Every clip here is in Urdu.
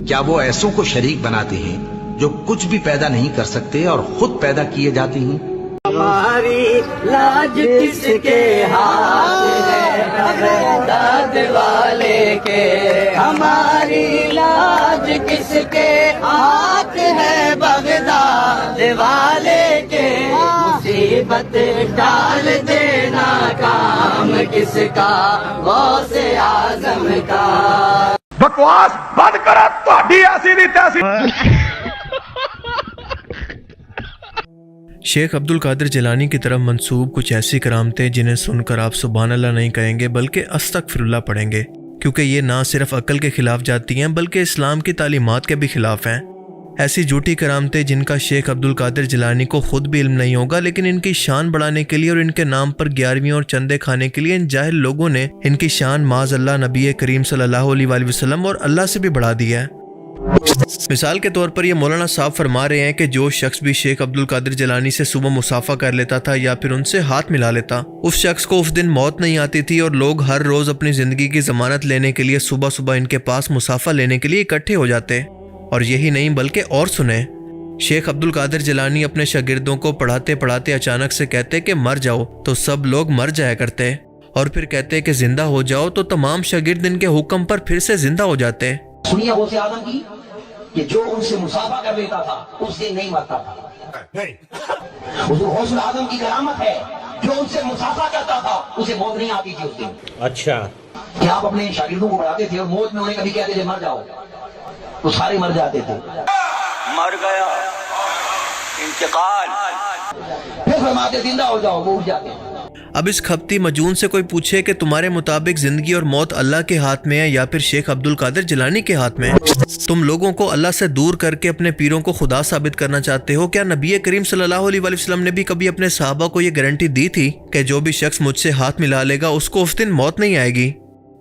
کیا وہ ایسوں کو شریک بناتے ہیں جو کچھ بھی پیدا نہیں کر سکتے اور خود پیدا کیے جاتے ہیں؟ ہماری لاج کس کے ہاتھ ہے بغداد والے کے، ہماری لاج کس کے ہاتھ ہے بغداد والے کے، مصیبت ڈال دینا کام کس کا غوث اعظم کا۔ بکواس بند کرا تہاڈی ایسی دی تیسی۔ شیخ عبد القادر جیلانی کی طرف منسوب کچھ ایسی کرامتیں جنہیں سن کر آپ سبحان اللہ نہیں کہیں گے بلکہ استغفر اللہ پڑھیں گے، کیونکہ یہ نہ صرف عقل کے خلاف جاتی ہیں بلکہ اسلام کی تعلیمات کے بھی خلاف ہیں۔ ایسی جھوٹی کرامتیں جن کا شیخ عبد القادر جیلانی کو خود بھی علم نہیں ہوگا، لیکن ان کی شان بڑھانے کے لیے اور ان کے نام پر 11ویں اور چندے کھانے کے لیے ان جاہل لوگوں نے ان کی شان معاذ اللہ نبی کریم صلی اللہ علیہ وآلہ وسلم اور اللہ سے بھی بڑھا دی ہے۔ مثال کے طور پر یہ مولانا صاحب فرما رہے ہیں کہ جو شخص بھی شیخ عبد القادر جیلانی سے صبح مصافحہ کر لیتا تھا یا پھر ان سے ہاتھ ملا لیتا، اس شخص کو اس دن موت نہیں آتی تھی، اور لوگ ہر روز اپنی زندگی کی ضمانت لینے کے لیے صبح صبح ان کے پاس مصافحہ لینے کے لیے اکٹھے ہو جاتے۔ اور یہی نہیں بلکہ اور سنیں، شیخ عبد القادر جیلانی اپنے شاگردوں کو پڑھاتے پڑھاتے اچانک سے کہتے کہ مر جاؤ، تو سب لوگ مر جایا کرتے، اور پھر کہتے کہ زندہ ہو جاؤ، تو تمام شاگرد ان کے حکم پر پھر سے زندہ ہو جاتے۔ سنیے غوث اعظم کی کہ جو ان سے مصافحہ کر لیتا تھا اس دن نہیں مرتا تھا۔ حضور غوث اعظم کی کرامت ہے، جو ان سے مصافحہ کرتا تھا اسے موت نہیں آتی تھی اس دن۔ اچھا، کہ آپ اپنے شاگردوں کو پڑھاتے تھے اور موت میں انہیں کبھی کہتے تھے مر جاؤ تو سارے مر جاتے تھے۔ مر گیا انتقال، پھر فرماتے زندہ ہو جاؤ، وہ اٹھ جاتے ہیں۔ اب اس کھپتی مجون سے کوئی پوچھے کہ تمہارے مطابق زندگی اور موت اللہ کے ہاتھ میں ہے یا پھر شیخ عبد القادر جیلانی کے ہاتھ میں ہے؟ تم لوگوں کو اللہ سے دور کر کے اپنے پیروں کو خدا ثابت کرنا چاہتے ہو؟ کیا نبی کریم صلی اللہ علیہ وآلہ وسلم نے بھی کبھی اپنے صحابہ کو یہ گارنٹی دی تھی کہ جو بھی شخص مجھ سے ہاتھ ملا لے گا اس کو اس دن موت نہیں آئے گی؟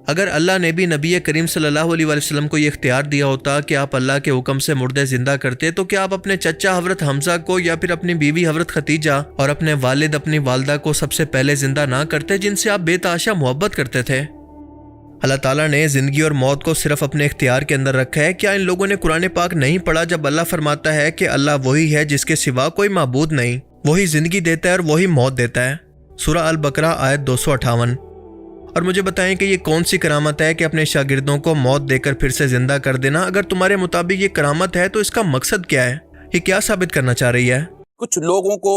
اگر اللہ نے بھی نبی کریم صلی اللہ علیہ وآلہ وسلم کو یہ اختیار دیا ہوتا کہ آپ اللہ کے حکم سے مردے زندہ کرتے، تو کیا آپ اپنے چچا حضرت حمزہ کو یا پھر اپنی بیوی حضرت ختیجہ اور اپنے والد اپنی والدہ کو سب سے پہلے زندہ نہ کرتے، جن سے آپ بے تحاشا محبت کرتے تھے؟ اللہ تعالیٰ نے زندگی اور موت کو صرف اپنے اختیار کے اندر رکھا ہے۔ کیا ان لوگوں نے قرآن پاک نہیں پڑھا جب اللہ فرماتا ہے کہ اللہ وہی ہے جس کے سوا کوئی معبود نہیں، وہی زندگی دیتا ہے اور وہی موت دیتا ہے؟ سورہ البقرہ آیت 258۔ اور مجھے بتائیں کہ یہ کون سی کرامت ہے کہ اپنے شاگردوں کو موت دے کر پھر سے زندہ کر دینا؟ اگر تمہارے مطابق یہ کرامت ہے تو اس کا مقصد کیا ہے؟ یہ کیا ثابت کرنا چاہ رہی ہے؟ کچھ لوگوں کو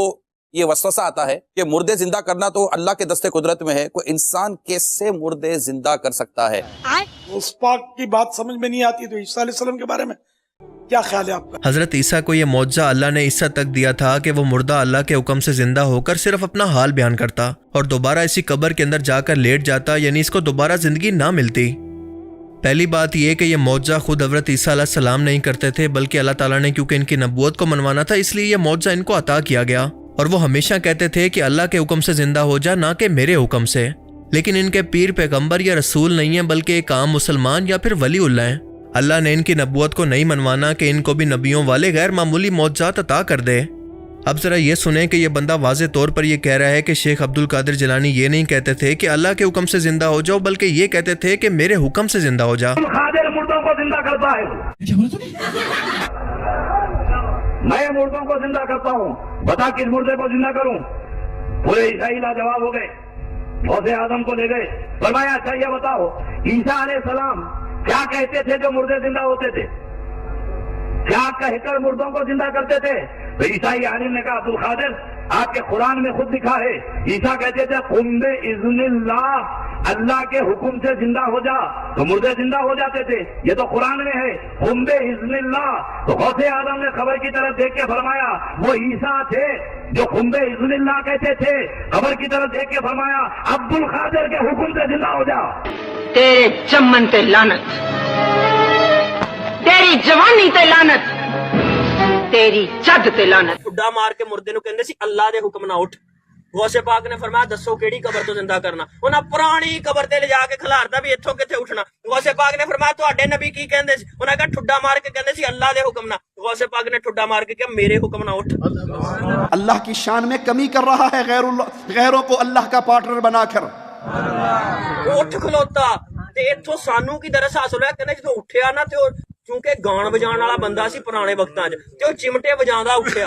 یہ وسوسہ آتا ہے کہ مردے زندہ کرنا تو اللہ کے دستے قدرت میں ہے، کوئی انسان کیسے مردے زندہ کر سکتا ہے؟ اس پاک کی بات سمجھ میں نہیں آتی، تو عیسیٰ علیہ السلام کے بارے میں کیا خیال ہے آپ کا؟ حضرت عیسیٰ کو یہ معجزہ اللہ نے اس حد تک دیا تھا کہ وہ مردہ اللہ کے حکم سے زندہ ہو کر صرف اپنا حال بیان کرتا اور دوبارہ اسی قبر کے اندر جا کر لیٹ جاتا، یعنی اس کو دوبارہ زندگی نہ ملتی۔ پہلی بات یہ کہ یہ معجزہ خود حضرت عیسیٰ علیہ السلام نہیں کرتے تھے، بلکہ اللہ تعالیٰ نے کیونکہ ان کی نبوت کو منوانا تھا اس لیے یہ معجزہ ان کو عطا کیا گیا، اور وہ ہمیشہ کہتے تھے کہ اللہ کے حکم سے زندہ ہو جا، نہ کہ میرے حکم سے۔ لیکن ان کے پیر پیغمبر یا رسول نہیں ہیں، بلکہ ایک عام مسلمان یا پھر ولی اللہ ہیں۔ اللہ نے ان کی نبوت کو نہیں منوانا کہ ان کو بھی نبیوں والے غیر معمولی معجزات عطا کر دے۔ اب ذرا یہ سنیں کہ یہ بندہ واضح طور پر یہ کہہ رہا ہے کہ شیخ عبد القادر جیلانی یہ نہیں کہتے تھے کہ اللہ کے حکم سے زندہ ہو جاؤ، بلکہ یہ کہتے تھے کہ میرے حکم سے زندہ ہو جا۔ قادر مردوں کو زندہ کرتا ہے، میں مردوں کو زندہ کرتا ہوں، بتا کس مردے کو زندہ کروں؟ پورے عیسائی لاجواب ہو گئے، غوث اعظم کو لے گئے، فرمایا اچھا یہ بتاؤ عیسیٰ علیہ السلام کیا کہتے تھے جو مردے زندہ ہوتے تھے؟ کیا کہہ کر مردوں کو زندہ کرتے تھے؟ تو عیسائی عالم نے کہا عبد القادر آپ کے قرآن میں خود لکھا ہے، عیسیٰ کہتے تھے قم بإذن اللہ، اللہ کے حکم سے زندہ ہو جا، تو مردے زندہ ہو جاتے تھے۔ یہ تو قرآن میں ہے قم بإذن اللہ۔ تو غوث اعظم نے خبر کی طرف دیکھ کے فرمایا وہ عیسیٰ تھے جو قم بإذن اللہ کہتے تھے، خبر کی طرف دیکھ کے فرمایا عبد القادر کے حکم سے زندہ ہو جا۔ تیرے چمن تے لعنت، تیری جوانی تے لعنت، تیری چد تے لعنت۔ ٹھڈا مار کے مردے نو کہندے سی اللہ دے حکم نہ اٹھ۔ غوث پاک نے فرمایا دسو کیڑی قبر تو زندہ کرنا؟ انہاں پرانی قبر تے لے جا کے کھلاردا بھی ایتھوں کتے اٹھنا۔ غوث پاک نے فرمایا تواڈے نبی کی کہندے سی؟ انہاں کہا ٹھڈا مار کے کہندے سی اللہ دے حکم نہ۔ غوث پاک نے ٹھڈا مار کے کہا میرے حکم نہ اٹھ۔ اللہ کی شان میں کمی کر رہا ہے غیروں کو اللہ کا پارٹنر بنا کر۔ اٹھ کھلوتا تے ایتھوں سانو کی درس حاصل ہے، کہندے جدوں اٹھیا نا تے ਕਿਉਂਕਿ ਗਾਣ ਵਜਾਉਣ ਵਾਲਾ ਬੰਦਾ ਸੀ ਪੁਰਾਣੇ ਵਕਤਾਂ 'ਚ ਤੇ ਉਹ ਚਿਮਟੇ ਵਜਾਉਂਦਾ ਉੱਠਿਆ।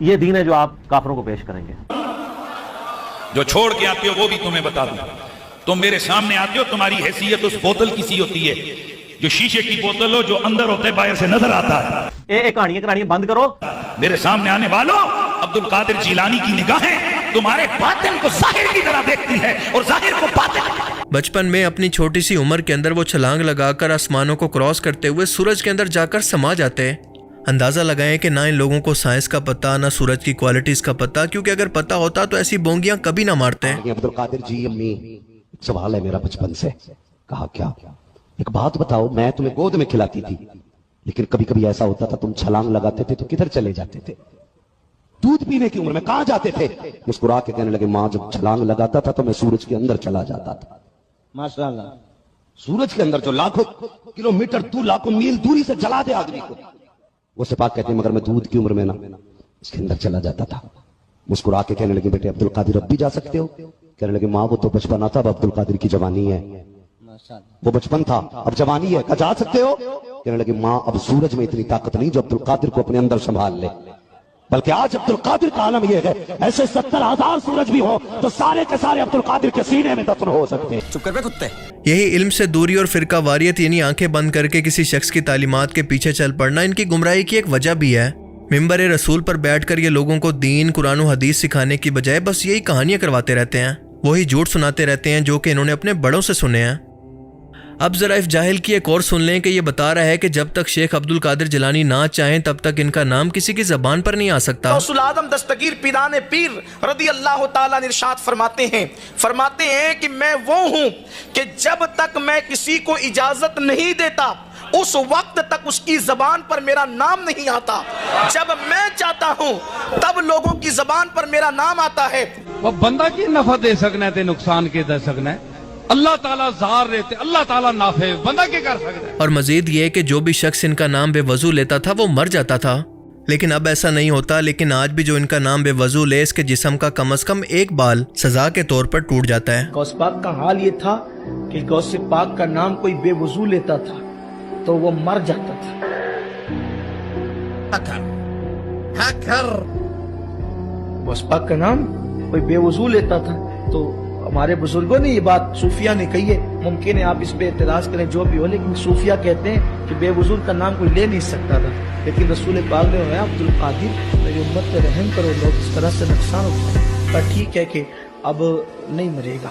یہ دین ہے جو آپ کافروں کو پیش کریں گے. جو چھوڑ کے آتے ہو وہ بھی تمہیں بتا دوں. تم میرے سامنے آتے ہو, تمہاری حیثیت اس بوتل کی سی ہوتی ہے جو شیشے کی بوتل ہو, جو اندر ہوتا ہے باہر سے نظر آتا ہے. کہانیاں بند کرو. میرے سامنے آنے والوں, عبد القادر جیلانی کی نگاہیں تمہارے باطن کو ظاہر کی طرح دیکھتی ہے اور ظاہر کو باطن. بچپن میں اپنی چھوٹی سی عمر کے اندر وہ چھلانگ لگا کر آسمانوں کو کراس کرتے ہوئے سورج کے اندر جا کر سما جاتے. اندازہ لگائیں کہ نہ ان لوگوں کو سائنس کا پتہ, نہ سورج کی کوالٹیز کا پتہ, کیونکہ اگر پتہ ہوتا تو ایسی بونگیاں کبھی نہ مارتے. عبد القادر جی, امی ایک سوال ہے میرا بچپن سے. کہا کیا؟ ایک بات بتاؤ, میں تمہیں گود میں کھلاتی تھی, لیکن کبھی کبھی ایسا ہوتا تھا تم چھلانگ لگاتے تھے تو کدھر چلے جاتے تھے؟ دودھ پینے کی عمر میں کہاں جاتے تھے؟ مسکرا کے کہنے لگے, ماں جب چھلانگ لگاتا تھا تو میں سورج کے اندر چلا جاتا تھا. ماشاءاللہ. سورج کے اندر جو لاکھوں کلومیٹر دور, لاکھوں میل دوری سے جلا دے آدمی کو, وہ سپاک کہتے ہیں مگر میں دودھ کی عمر میں نا اس کے اندر چلا جاتا تھا. مسکرا کے کہنے لگے, بیٹے عبد القادر اب بھی جا سکتے ہو؟ کہنے لگے, ماں وہ تو بچپنا تھا, اب عبد القادر کی جوانی ہے. وہ بچپن تھا, اب جوانی ہے. کہا جا سکتے ہو؟ کہنے لگے, ماں اب سورج میں اتنی طاقت نہیں جو عبد القادر کو اپنے اندر سنبھال لے, بلکہ آج عبد القادر کا عالم یہ ہے ایسے 70,000 سورج بھی ہو تو سارے کے سارے عبد القادر کے سینے میں دفن ہو سکتے ہیں. چپ کر پہ کتے. یہی علم سے دوری اور فرقہ واریت یعنی آنکھیں بند کر کے کسی شخص کی تعلیمات کے پیچھے چل پڑنا ان کی گمراہی کی ایک وجہ بھی ہے. ممبر رسول پر بیٹھ کر یہ لوگوں کو دین, قرآن و حدیث سکھانے کی بجائے بس یہی کہانیاں کرواتے رہتے ہیں, وہی جھوٹ سناتے رہتے ہیں جو کہ انہوں نے اپنے بڑوں سے سنے ہیں. اب ذرا اس جاہل کی ایک اور سن لیں کہ یہ بتا رہا ہے کہ جب تک شیخ عبد القادر جیلانی نہ چاہیں تب تک ان کا نام کسی کی زبان پر نہیں آ سکتا. غوث العظم دستگیر پیران پیر رضی اللہ تعالیٰ نے ارشاد فرماتے ہیں کہ میں وہ ہوں کہ جب تک میں کسی کو اجازت نہیں دیتا اس وقت تک اس کی زبان پر میرا نام نہیں آتا. جب میں چاہتا ہوں تب لوگوں کی زبان پر میرا نام آتا ہے. وہ بندہ کی نفع دے سکنا ہے تے نقصان کے دے سکنا ہے. اللہ تعالیٰ زار رہتے, اللہ تعالیٰ نافع, بندہ کیا کر سکتا ہے. اور مزید یہ کہ جو بھی شخص ان کا نام بے وضو لیتا تھا وہ مر جاتا تھا, لیکن اب ایسا نہیں ہوتا. لیکن آج بھی جو ان کا نام بے وضو لے اس کے جسم کا کم از کم ایک بال سزا کے طور پر ٹوٹ جاتا ہے. غوث پاک کا حال یہ تھا کہ غوث پاک کا نام کوئی بے وضو لیتا تھا تو وہ مر جاتا تھا. غوث پاک کا نام کوئی بے وضو لیتا تھا تو ہمارے بزرگوں نے یہ بات صوفیہ نے کہی ہے. ممکن ہے آپ اس پہ اعتراض کریں جو بھی ہو, لیکن صوفیہ کہتے ہیں کہ بے وضو کا نام کوئی لے نہیں سکتا تھا, لیکن رسول پاک نے فرمایا عبد القادر میری امت پہ رحم کرو, لوگ اس طرح سے نقصان اٹھائیں. پر ٹھیک ہے کہ اب نہیں مرے گا.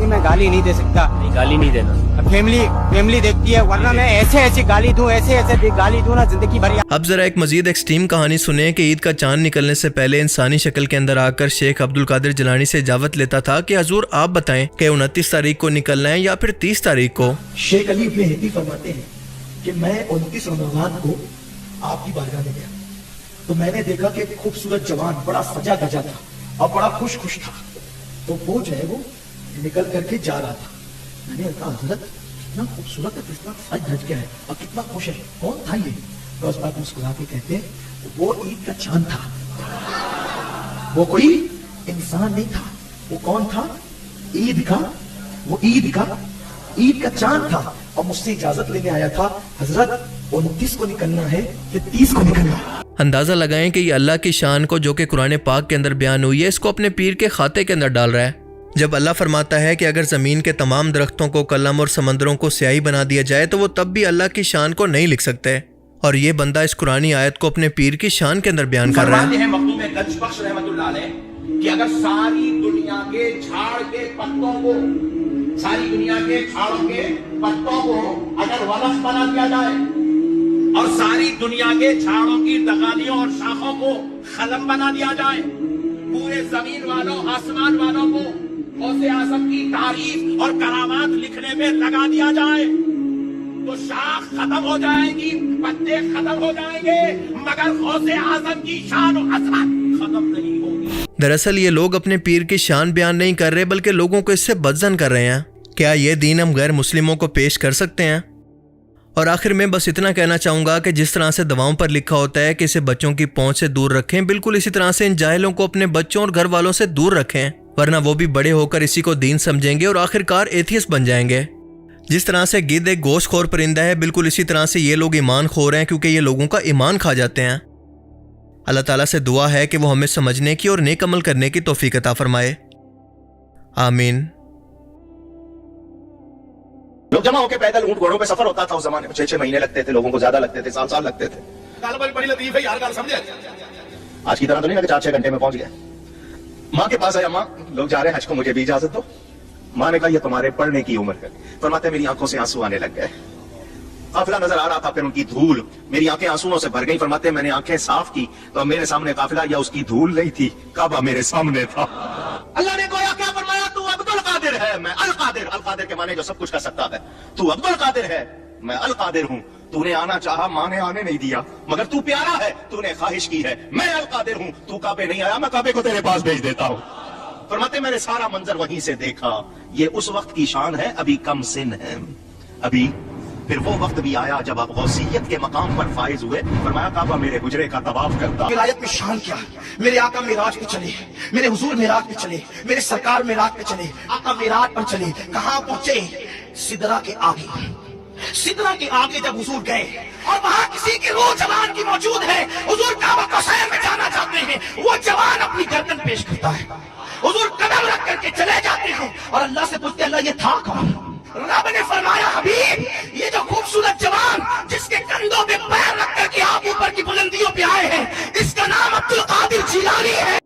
میں گالی نہیں دے سکتا. گالی نہیں دینا, فیملی دیکھتی ہے, ورنہ میں ایسے گالی دوں, ایسے گالی دوں نا زندگی بھر. اب ذرا ایک مزید ایکسٹریم کہانی سنیں کہ عید کا چاند نکلنے سے پہلے انسانی شکل کے اندر آ کر شیخ عبد القادر جیلانی سے اجازت لیتا تھا کہ حضور آپ بتائیں کہ 29 تاریخ کو نکلنا ہے یا پھر 30 تاریخ کو. شیخ علی بن فرماتے ہیں کہ میں 29 رمضان کو آپ کی بارگاہ میں گیا تو میں نے دیکھا کہ ایک خوبصورت جوان بڑا سجا گجا تھا اور بڑا خوش تھا, تو وہ جو ہے وہ نکل کر کے جا رہا تھا. میں نے کہا حضرت اتنا خوبصورت ہے, کتنا سج دھج گیا ہے اور کتنا خوش ہے, کون تھا یہ؟ تو اس بات مسکرا کے کہتے ہیں وہ عید کا چاند تھا, وہ کوئی انسان نہیں تھا. وہ کون تھا؟ عید کا چاند تھا. اور مجھ سے اجازت لینے آیا تھا, حضرت 29 کو نکلنا ہے کہ 30 کو نکلنا ہے. اندازہ لگائیں کہ یہ اللہ کی شان کو جو کہ قرآن پاک کے اندر بیان ہوئی ہے اس کو اپنے پیر کے کھاتے کے اندر ڈال رہا ہے. جب اللہ فرماتا ہے کہ اگر زمین کے تمام درختوں کو قلم اور سمندروں کو سیاہی بنا دیا جائے تو وہ تب بھی اللہ کی شان کو نہیں لکھ سکتے, اور یہ بندہ اس قرآنی آیت کو اپنے پیر کی شان کے اندر بیان کر رہا ہے. فرماتے ہیں مخدوم گنج بخش رحمت اللہ علیہ کہ اگر ساری دنیا کے جھاڑ کے پتوں کو, ساری دنیا کے جھاڑوں کے پتوں کو اگر ورق بنا دیا جائے اور ساری دنیا کے جھاڑوں کی ڈغالیوں اور شاخوں کو قلم بنا دیا جائے, پورے زمین والوں آسمان والوں کو غوث اعظم کی تعریف اور کرامات لکھنے میں لگا دیا جائے تو شاخ ختم ہو جائے گی, پتے ختم ہو جائیں گے, مگر غوث اعظم کی شان و عظمت ختم نہیں ہوگی. دراصل یہ لوگ اپنے پیر کی شان بیان نہیں کر رہے بلکہ لوگوں کو اس سے بدظن کر رہے ہیں. کیا یہ دین ہم غیر مسلموں کو پیش کر سکتے ہیں؟ اور آخر میں بس اتنا کہنا چاہوں گا کہ جس طرح سے دواؤں پر لکھا ہوتا ہے کہ اسے بچوں کی پہنچ سے دور رکھیں, بالکل اسی طرح سے ان جاہلوں کو اپنے بچوں اور گھر والوں سے دور رکھیں, ورنہ وہ بھی بڑے ہو کر اسی کو دین سمجھیں گے اور آخرکار ایتھیسٹ بن جائیں گے. جس طرح سے گدھ ایک گوشت خور پرندہ ہے, بالکل اسی طرح سے یہ لوگ ایمان خور ہیں کیونکہ یہ لوگوں کا ایمان کھا جاتے ہیں. اللہ تعالیٰ سے دعا ہے کہ وہ ہمیں سمجھنے کی اور نیک عمل کرنے کی توفیق عطا فرمائے، آمین۔ لوگ جمع ہو کے پیدل اونٹ گھوڑوں پہ سفر ہوتا تھا اس زمانے میں، 6 مہینے لگتے تھے، لوگوں کو زیادہ لگتے تھے، سال لگتے تھے۔ بڑی لطیف ہے یار، گل سمجھے؟ آج کی طرح تو نہیں کہ 4-6 گھنٹے میں پہنچ گئے۔ ماں کے پاس آیا، ماں لوگ جا رہے ہیں حج کو، مجھے بھی اجازت دو۔ ماں نے کہا یہ تمہارے پڑھنے کی عمر ہے۔ فرماتے میری آنکھوں سے آنسو آنے لگ گئے، قافلہ نظر آ رہا تھا، پھر ان کی دھول میری آنکھیں آنسوؤں سے بھر گئی۔ فرماتے میں نے آنکھیں صاف کی تو میرے سامنے قافلہ یا اس کی دھول نہیں تھی، کعبہ میرے سامنے تھا۔ اللہ نے گویا کیا فرمایا، تو عبد القادر ہے، میں القادر۔ القادر کے معنی جو سب کچھ کر سکتا ہے، تو عبد القادر ہے، میں القادر ہوں۔ تو نے آنا چاہا، ماں نے آنے نہیں دیا، مگر تو پیارا ہے، تو نے خواہش کی ہے، میں القادر ہوں۔ تو کعبے نہیں آیا، میں کعبے کو تیرے پاس بھیج دیتا ہوں۔ فرماتے میں نے سارا منظر وہیں سے دیکھا، یہ اس وقت کی شان ہے، ابھی کم سن ہے، ابھی۔ پھر وہ وقت بھی آیا جب آپ غوثیت کے مقام پر فائز ہوئے، فرمایا کعبہ میرے حجرے کا طواف کرتا۔ ولایت میں شان کیا ہے، میرے آقا معراج پہ چلے، میرے حضور معراج پہ چلے، میرے سرکار معراج پہ چلے، آقا معراج پر چلے، کہاں پہنچے؟ سدرہ کے آگے۔ سدرہ کے آگے جب حضور گئے اور وہاں کسی کی روح جوان کی موجود ہے، حضور کعبہ قصیر میں جانا چاہتے ہیں، وہ جوان اپنی گردن پیش کرتا ہے، حضور قدم رکھ کر کے چلے جاتے ہیں اور اللہ سے پوچھتے اللہ یہ تھا کون؟ رب نے فرمایا حبیب یہ جو خوبصورت جوان جس کے کندھوں پہ پیر رکھ کر کے آپ اوپر کی بلندیوں پہ آئے ہیں، اس کا نام عبد القادر جیلانی ہے۔